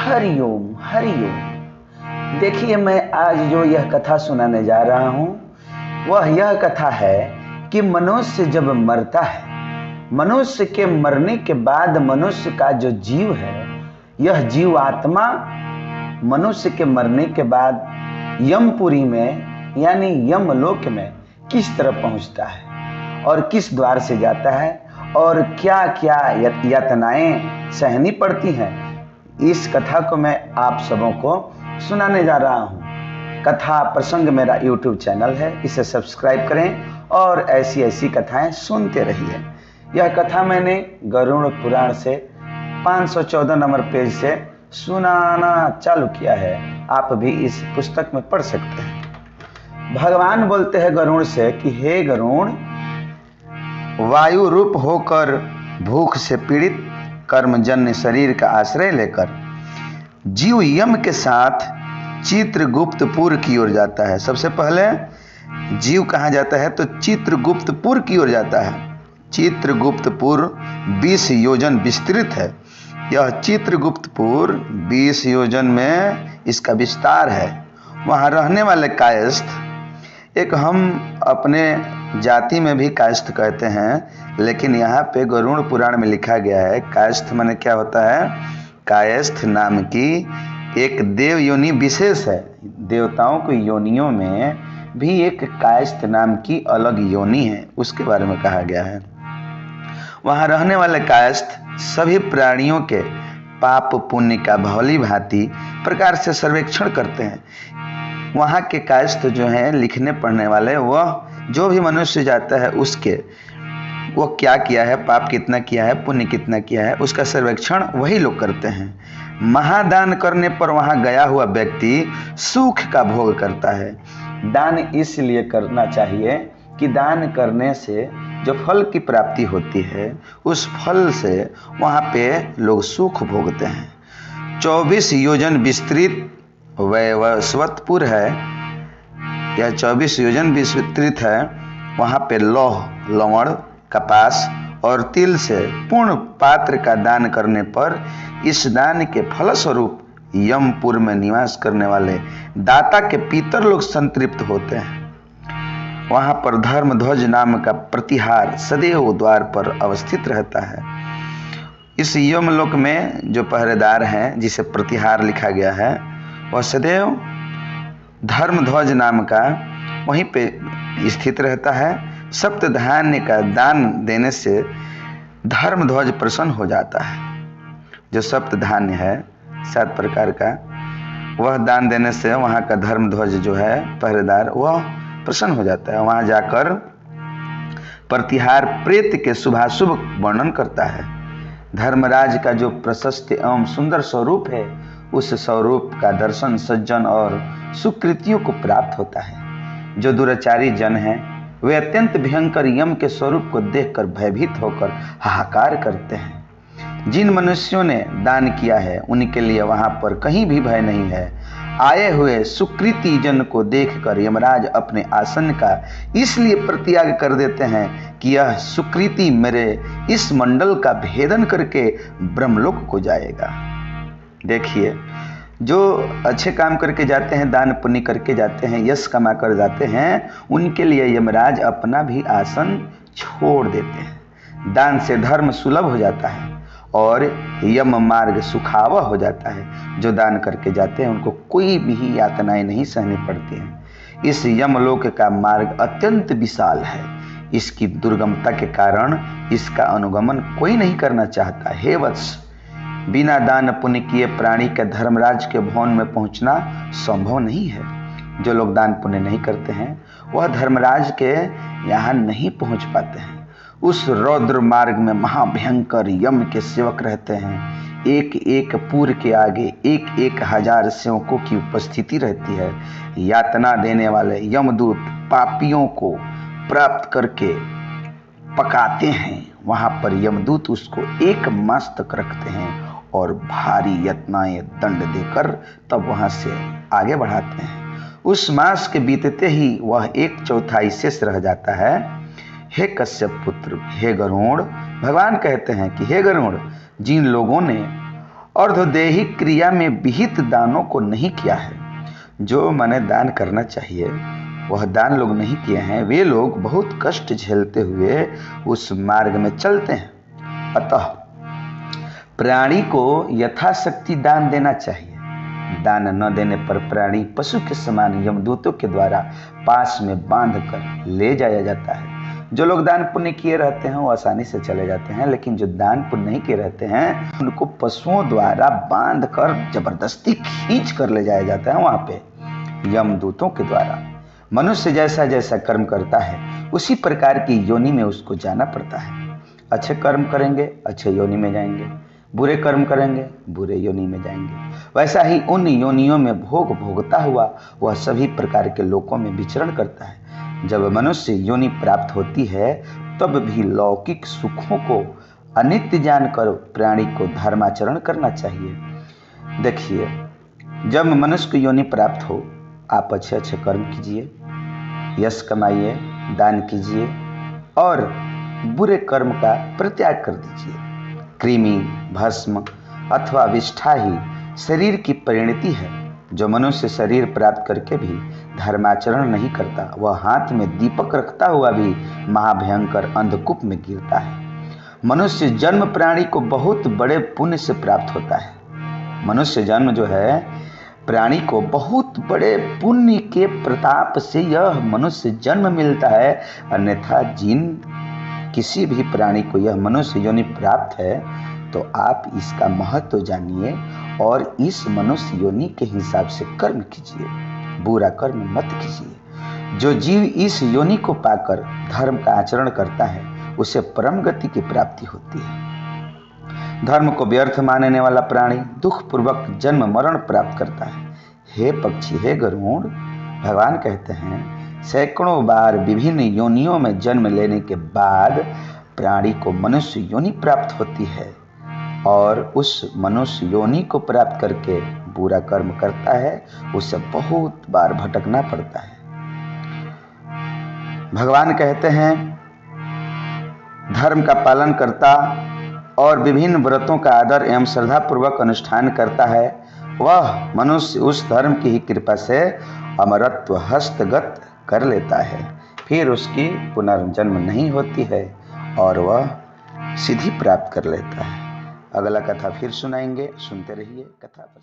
हरिओम हरिओम। देखिए, मैं आज जो यह कथा सुनाने जा रहा हूँ वह यह कथा है कि मनुष्य जब मरता है, मनुष्य के मरने के बाद मनुष्य का जो जीव है, यह जीव आत्मा मनुष्य के मरने के बाद यमपुरी में यानी यमलोक में किस तरह पहुँचता है और किस द्वार से जाता है और क्या क्या यातनाएं सहनी पड़ती हैं। इस कथा को मैं आप सबों को सुनाने जा रहा हूँ। कथा प्रसंग मेरा YouTube चैनल है, इसे सब्सक्राइब करें और ऐसी ऐसी कथाएं सुनते रहिए। यह कथा मैंने गरुड़ पुराण से 514 नंबर पेज से सुनाना चालू किया है। आप भी इस पुस्तक में पढ़ सकते हैं। भगवान बोलते हैं गरुड़ से कि हे गरुड़, वायु रूप होकर भूख से पीड़ित कर्मजन्य शरीर का आश्रय लेकर जीव यम के साथ चित्रगुप्तपुर की ओर जाता है। सबसे पहले जीव कहाँ जाता है तो चित्रगुप्तपुर की ओर जाता है। चित्रगुप्तपुर 20 योजन विस्तृत है। यह चित्रगुप्तपुर 20 योजन में इसका विस्तार है। वहाँ रहने वाले कायस्थ, एक हम अपने जाति में भी कायस्थ कहते हैं, लेकिन यहाँ पे गरुड़ पुराण में लिखा गया है कायस्थ माने क्या होता है। कायस्थ नाम की एक देव योनि विशेष है। देवताओं की योनियों में भी एक कायस्थ नाम की अलग योनि है, उसके बारे में कहा गया है। वहाँ रहने वाले कायस्थ सभी प्राणियों के पाप पुण्य का भली भांति प्रकार से सर्वेक्षण करते हैं। वहाँ के कायस्थ जो हैं लिखने पढ़ने वाले, वह जो भी मनुष्य जाता है उसके वो क्या किया है, पाप कितना किया है, पुण्य कितना किया है, उसका सर्वेक्षण वही लोग करते हैं। महादान करने पर वहाँ गया हुआ व्यक्ति सुख का भोग करता है। दान इसलिए करना चाहिए कि दान करने से जो फल की प्राप्ति होती है उस फल से वहाँ पे लोग सुख भोगते हैं। 24 योजन विस्तृत वैवस्वतपुर है। यह 24 योजन विस्तृत है। वहाँ पे लौह, लवण, कपास और तिल से पूर्ण पात्र का दान करने पर इस दान के फलस्वरूप यमपुर में निवास करने वाले दाता के पितर लोग संतृप्त होते हैं। वहाँ पर धर्मध्वज नाम का प्रतिहार सदैव द्वार पर अवस्थित रहता है। इस यमलोक में जो पहरेदार हैं, जिसे प्रतिहार लिखा गया है, वह सदैव धर्मध्वज नाम का वहीं पे स्थित रहता है। सप्त धान्य का दान देने से धर्मध्वज प्रसन्न हो जाता है। जो सप्त धान्य है 7 प्रकार का, वह दान देने से वहाँ का धर्मध्वज जो है पहरेदार, वह प्रसन्न हो जाता है। वहाँ जाकर प्रतिहार प्रेत के शुभाशुभ वर्णन करता है। धर्मराज का जो प्रशस्त एवं सुंदर स्वरूप है, उस स्वरूप का दर्शन सज्जन और सुकृतियों को प्राप्त होता है। जो दुराचारी जन हैं वे अत्यंत भयंकर यम के स्वरूप को देखकर भयभीत होकर हाहाकार करते हैं। जिन मनुष्यों ने दान किया है उनके लिए वहां पर कहीं भी भय नहीं है। आए हुए सुकृति जन को देखकर यमराज अपने आसन का इसलिए प्रत्याग कर देते हैं कि यह सुकृति मेरे इस मंडल का भेदन करके ब्रह्मलोक को जाएगा। देखिए, जो अच्छे काम करके जाते हैं, दान पुण्य करके जाते हैं, यश कमा कर जाते हैं, उनके लिए यमराज अपना भी आसन छोड़ देते हैं। दान से धर्म सुलभ हो जाता है और यम मार्ग सुखावा हो जाता है। जो दान करके जाते हैं उनको कोई भी यातनाएं नहीं सहनी पड़ती हैं। इस यमलोक का मार्ग अत्यंत विशाल है। इसकी दुर्गमता के कारण इसका अनुगमन कोई नहीं करना चाहता। हे वत्स, बिना दान पुण्य किए प्राणी के धर्मराज के भवन में पहुंचना संभव नहीं है। जो लोग दान पुण्य नहीं करते हैं वह धर्मराज के यहाँ नहीं पहुंच पाते हैं। उस रौद्र मार्ग में महाभयंकर यम के सेवक रहते हैं। एक एक पुर के आगे 1-1 हजार सेवकों की उपस्थिति रहती है। यातना देने वाले यमदूत पापियों को प्राप्त करके पकाते हैं। वहाँ पर यमदूत उसको 1 मास तक रखते हैं और भारी यातनाएं दंड देकर तब वहाँ से आगे बढ़ाते हैं। उस मास के बीतते ही वह 1/4 शेष रह जाता है। हे कश्यप पुत्र, हे गरुड़, भगवान कहते हैं कि हे गरुड़, जिन लोगों ने अर्धदेही क्रिया में विहित दानों को नहीं किया है। जो मैंने दान करना चाहिए वह दान लोग नहीं किए हैं, वे लोग बहुत कष्ट झेलते हुए उस मार्ग में चलते हैं। अतः प्राणी को यथाशक्ति दान देना चाहिए। दान न देने पर प्राणी पशु के समान यमदूतों के द्वारा पास में बांध कर ले जाया जाता है। जो लोग दान पुण्य किए रहते हैं वो आसानी से चले जाते हैं, लेकिन जो दान पुण्य नहीं किए रहते हैं उनको पशुओं द्वारा बांध कर जबरदस्ती खींच कर ले जाया जाता है वहां पे यमदूतों के द्वारा। मनुष्य जैसा जैसा कर्म करता है उसी प्रकार की योनि में उसको जाना पड़ता है। अच्छे कर्म करेंगे अच्छे योनि में जाएंगे, बुरे कर्म करेंगे बुरे योनि में जाएंगे। वैसा ही उन योनियों में भोग भोगता हुआ वह सभी प्रकार के लोकों में विचरण करता है। जब मनुष्य योनि प्राप्त होती है तब भी लौकिक सुखों को अनित्य जानकर प्राणी को धर्माचरण करना चाहिए। देखिए, जब मनुष्य को योनि प्राप्त हो, आप अच्छे अच्छे कर्म कीजिए, यश कमाइए, दान कीजिए और बुरे कर्म का परित्याग कर दीजिए। कृमि, भस्म अथवा विष्ठा ही शरीर की परिणति है। जो मनुष्य शरीर प्राप्त करके भी धर्माचरण नहीं करता, वह हाथ में दीपक रखता हुआ भी महाभयंकर अंधकूप में गिरता है। मनुष्य जन्म प्राणी को बहुत बड़े पुण्य से प्राप्त होता है। मनुष्य जन्म जो है प्राणी को बहुत बड़े पुण्य के प्रताप से यह मनुष्य जन्म मिलता है। अन्यथा जिन किसी भी प्राणी को यह मनुष्य योनि प्राप्त है तो आप इसका महत्व जानिए और इस मनुष्य योनि के हिसाब से कर्म कीजिए, बुरा कर्म मत कीजिए। जो जीव इस योनि को पाकर धर्म का आचरण करता है उसे परम गति की प्राप्ति होती है। धर्म को व्यर्थ मानने वाला प्राणी दुख पूर्वक जन्म मरण प्राप्त करता है। हे पक्षी, हे गरुड़, भगवान कहते हैं सैकड़ों बार विभिन्न योनियों में जन्म लेने के बाद प्राणी को मनुष्य योनि प्राप्त होती है और उस मनुष्य योनि को प्राप्त करके बुरा कर्म करता है, उसे बहुत बार भटकना पड़ता है। भगवान कहते हैं धर्म का पालन करता और विभिन्न व्रतों का आदर एवं श्रद्धा पूर्वक अनुष्ठान करता है, वह मनुष्य उस धर्म की ही कृपा से अमरत्व हस्तगत कर लेता है। फिर उसकी पुनर्जन्म नहीं होती है और वह सिद्धि प्राप्त कर लेता है। अगला कथा फिर सुनाएंगे, सुनते रहिए कथा पर।